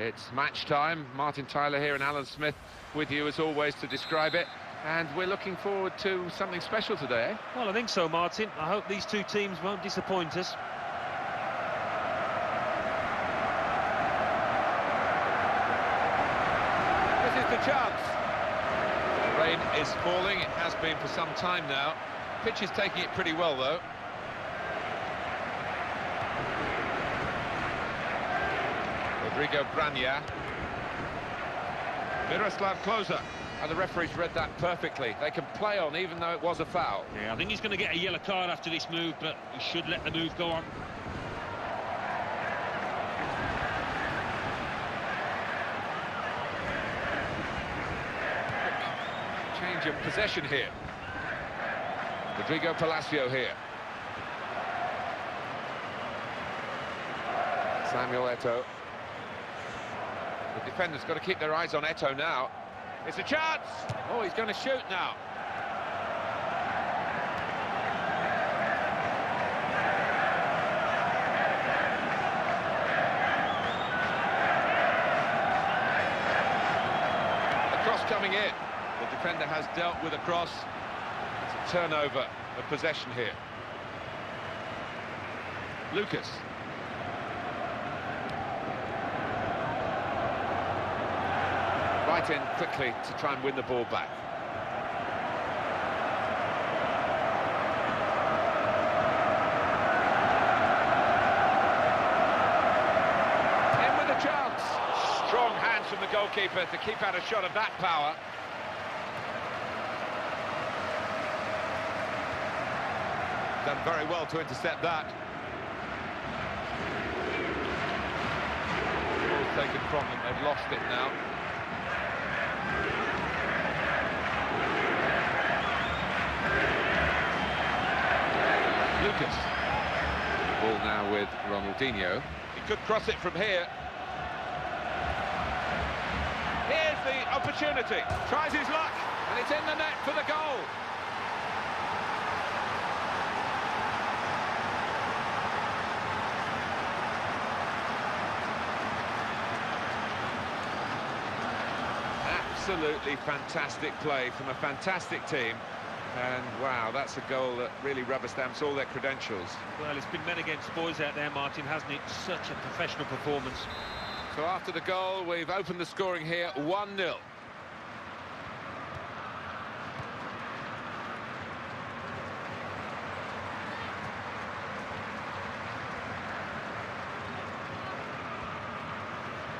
It's match time. Martin Tyler here and Alan Smith with you as always to describe it. And we're looking forward to something special today, eh? Well, I think so, Martin. I hope these two teams won't disappoint us. This is the chance. Rain is falling. It has been for some time now. Pitch is taking it pretty well, though. Rodrigo Branja. Miroslav Klose. And the referee's read that perfectly. They can play on even though it was a foul. Yeah, I think he's going to get a yellow card after this move, but he should let the move go on. Change of possession here. Rodrigo Palacio here. Samuel Eto'o. The defender's got to keep their eyes on Eto'o now. It's a chance! Oh, he's going to shoot now. The cross coming in. The defender has dealt with a cross. It's a turnover of possession here. Lucas. Right in quickly to try and win the ball back. In with a chance. Strong hands from the goalkeeper to keep out a shot of that power. Done very well to intercept that. Ball's taken from them, they've lost it now. Lucas. Ball now with Ronaldinho. He could cross it from here. Here's the opportunity. Tries his luck, and it's in the net for the goal. Absolutely fantastic play from a fantastic team. And wow, that's a goal that really rubber stamps all their credentials. Well, it's been men against boys out there, Martin, hasn't it? Such a professional performance. So after the goal, we've opened the scoring here, 1-0.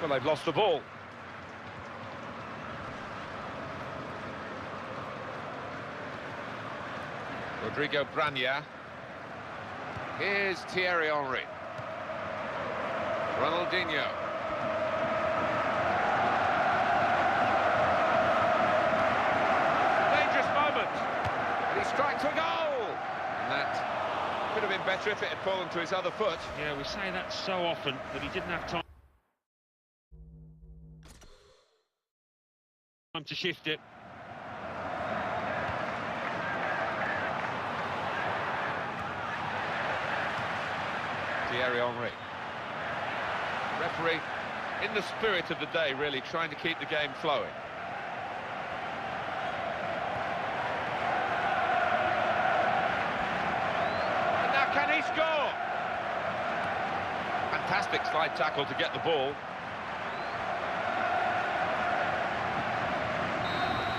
Well, they've lost the ball. Rodrigo Branja. Here's Thierry Henry. Ronaldinho. Dangerous moment. And he strikes a goal. And that could have been better if it had fallen to his other foot. Yeah, we say that so often, but he didn't have time to shift it. Thierry Henry. Referee in the spirit of the day, really trying to keep the game flowing. And now can he score? Fantastic slide tackle to get the ball.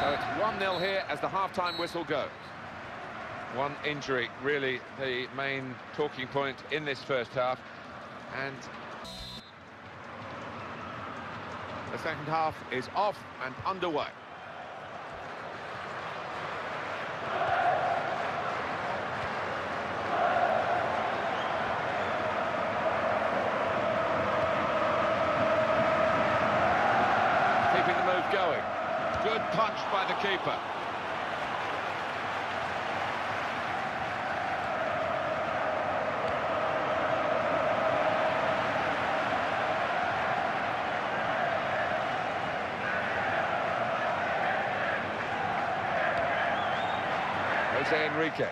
So it's 1-0 here as the half-time whistle goes. One injury, really the main talking point in this first half. And the second half is off and underway. Keeping the move going. Good punch by the keeper. Jose Enrique.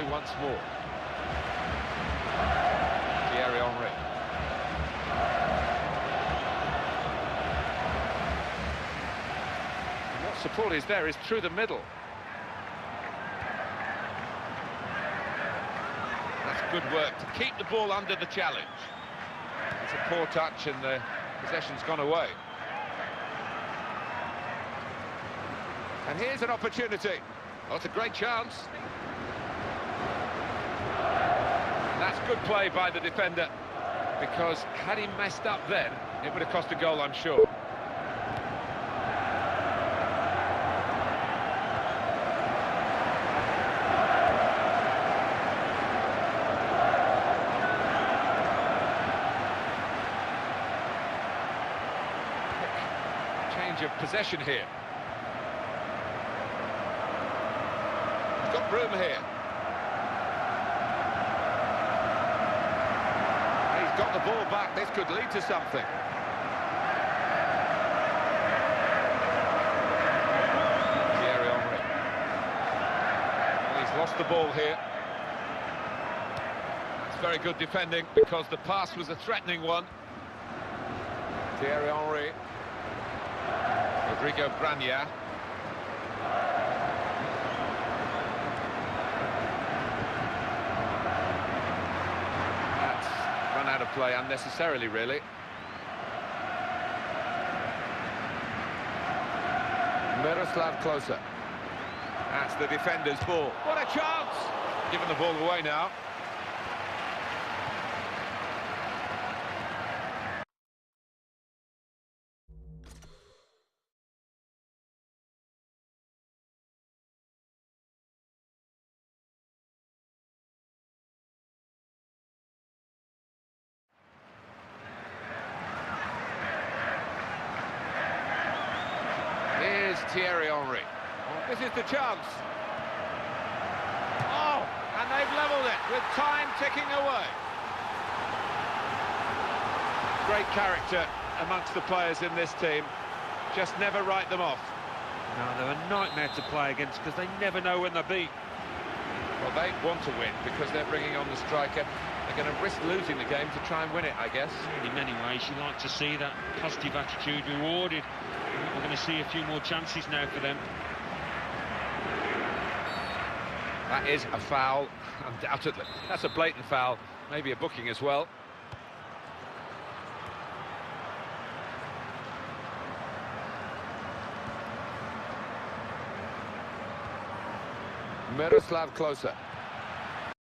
play once more. Thierry Henry. And what support is there is through the middle. That's good work to keep the ball under the challenge. It's a poor touch and the possession's gone away. And here's an opportunity. Oh, it's a great chance. And that's good play by the defender, because had he messed up then, it would have cost a goal, I'm sure. Change of possession here. Got room here. He's got the ball back. This could lead to something. Thierry Henry. Well, he's lost the ball here. That's very good defending, because the pass was a threatening one. Thierry Henry. Rodrigo Branya. Out of play unnecessarily, really. Miroslav Klose. That's the defender's ball. What a chance! Giving the ball away now. Here's Thierry Henry. Oh, this is the chance. Oh, and they've levelled it with time ticking away. Great character amongst the players in this team. Just never write them off. No, they're a nightmare to play against, because they never know when they're beat. Well, they want to win because they're bringing on the striker. They're going to risk losing the game to try and win it, I guess. In many ways, you like to see that positive attitude rewarded. We're going to see a few more chances now for them. That is a foul, undoubtedly. That's a blatant foul, maybe a booking as well. Miroslav Klose.